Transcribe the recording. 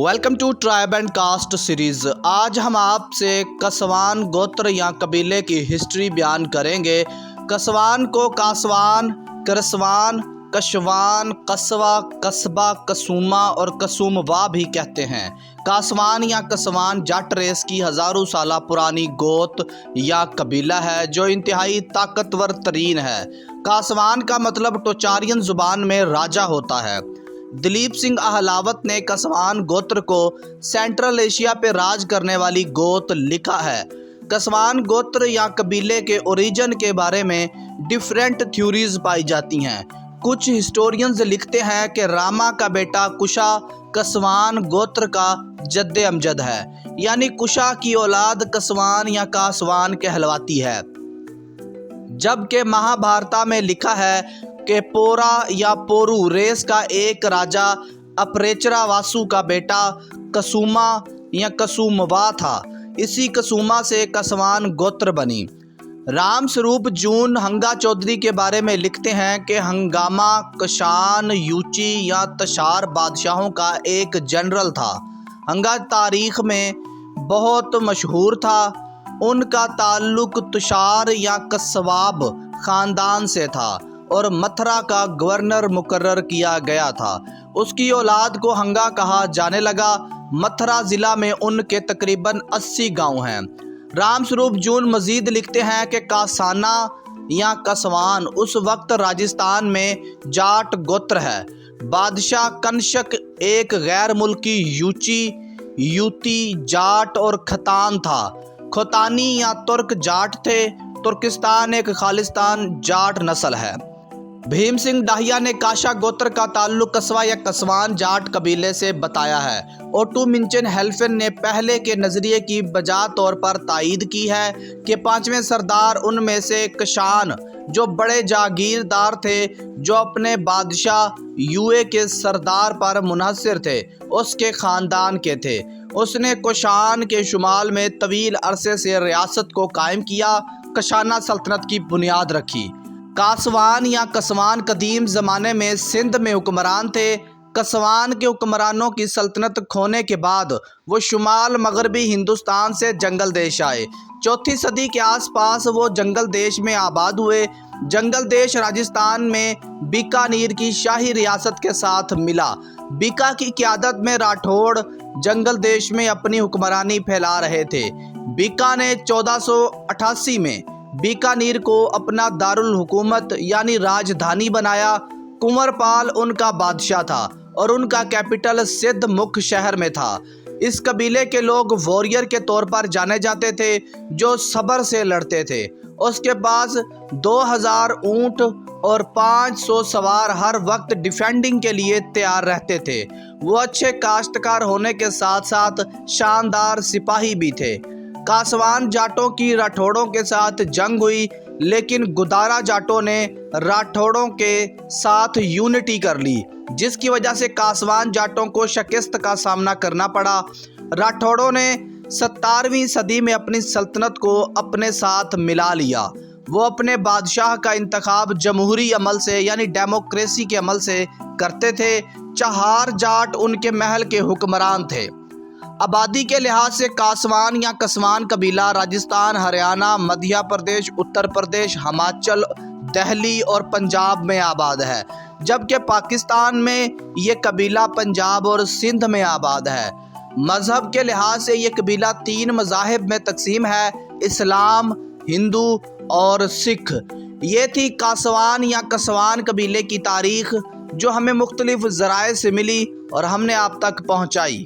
Welcome to tribe and caste series. आज हम आपसे कसवान गोत्र या कबीले की हिस्ट्री बयान करेंगे। कसवान को कासवान, करसवान, कशवान, कस्वा, कस्बा, कसूमा और कसूमवा भी कहते हैं। कासवान या कसवान जट रेस की हज़ारों साल पुरानी गोत या कबीला है जो इंतहाई ताकतवर तरीन है। कासवान का मतलब टोचारियन ज़ुबान में राजा होता है। दिलीप सिंह अहलावत ने कसवान गोत्र को सेंट्रल एशिया पे राज करने वाली गोत लिखा है। कसवान गोत्र या कबीले के ओरिजिन के बारे में डिफरेंट थ्योरीज पाई जाती हैं। कुछ हिस्टोरियंस लिखते हैं कि रामा का बेटा कुशा कसवान गोत्र का जद्दे अमजद है, यानी कुशा की औलाद कसवान या कासवान कहलवाती है। जबकि महाभारत में लिखा है कि पोरा या पोरू रेस का एक राजा अपरेचरा वासु का बेटा कसूमा या कसूमवा था। इसी कसूमा से कसवान गोत्र बनी। राम स्वरूप जून हंगा चौधरी के बारे में लिखते हैं कि हंगामा कशान यूची या तशार बादशाहों का एक जनरल था। हंगा तारीख में बहुत मशहूर था। उनका ताल्लुक तुषार या कसवाब ख़ानदान से था और मथुरा का गवर्नर मुकर्रर किया गया था। उसकी औलाद को हंगा कहा जाने लगा। मथुरा ज़िला में उनके तकरीबन 80 गांव हैं। राम स्वरूप जून मज़ीद लिखते हैं कि कासाना या कसवान उस वक्त राजस्थान में जाट गोत्र है। बादशाह कनशक एक गैर मुल्की यूची, यूती, जाट और खतान था। खोतानी या तुर्क जाट थे। तुर्किस्तान एक खालिस्तान जाट नस्ल है। भीम सिंह डाहिया ने काशा गोत्र का ताल्लुक कस्वा या कसवान जाट कबीले से बताया है। ओटू मिंचन हेल्फन ने पहले के नज़रिए की बजा तौर पर तायीद की है कि पांचवें सरदार उनमें से कशान जो बड़े जागीरदार थे, जो अपने बादशाह यूए के सरदार पर मुनहसर थे, उसके ख़ानदान के थे। उसने कुशान के शुमाल में तवील अरसे से रियासत को कायम किया, कशाना सल्तनत की बुनियाद रखी। कासवान या कसवान कदीम ज़माने में सिंध में हुक्मरान थे। कसवान के हुक्मरानों की सल्तनत खोने के बाद वो शुमाल मगरबी हिंदुस्तान से जंगल देश आए। चौथी सदी के आसपास वो जंगल देश में आबाद हुए। जंगल देश राजस्थान में बीकानेर की शाही रियासत के साथ मिला। बीका की क़यादत में राठौड़ जंगल देश में अपनी हुक्मरानी फैला रहे थे। बीका ने 1488 में बीकानेर को अपना दारुल हुकूमत यानी राजधानी बनाया। कुंवरपाल उनका बादशाह था और उनका कैपिटल सिद्ध मुख्य शहर में था। इस कबीले के लोग वॉरियर के तौर पर जाने जाते थे जो सब्र से लड़ते थे। उसके पास 2000 ऊंट और 500 सवार हर वक्त डिफेंडिंग के लिए तैयार रहते थे। वो अच्छे काश्तकार होने के साथ साथ शानदार सिपाही भी थे। कासवान जाटों की राठौड़ों के साथ जंग हुई, लेकिन गुदारा जाटों ने राठौड़ों के साथ यूनिटी कर ली, जिसकी वजह से कासवान जाटों को शिकस्त का सामना करना पड़ा। राठौड़ों ने 17वीं सदी में अपनी सल्तनत को अपने साथ मिला लिया। वो अपने बादशाह का इंतखाब जमहूरी अमल से यानी डेमोक्रेसी के अमल से करते थे। चहार जाट उनके महल के हुक्मरान थे। आबादी के लिहाज से कासवान या कसवान कबीला राजस्थान, हरियाणा, मध्य प्रदेश, उत्तर प्रदेश, हिमाचल, दिल्ली और पंजाब में आबाद है, जबकि पाकिस्तान में ये कबीला पंजाब और सिंध में आबाद है। मज़हब के लिहाज से ये कबीला 3 मज़ाहिब में तकसीम है, इस्लाम, हिंदू और सिख। ये थी कासवान या कसवान कबीले की तारीख़ जो हमें मुख्तलिफ ज़राए से मिली और हमने आप तक पहुँचाई।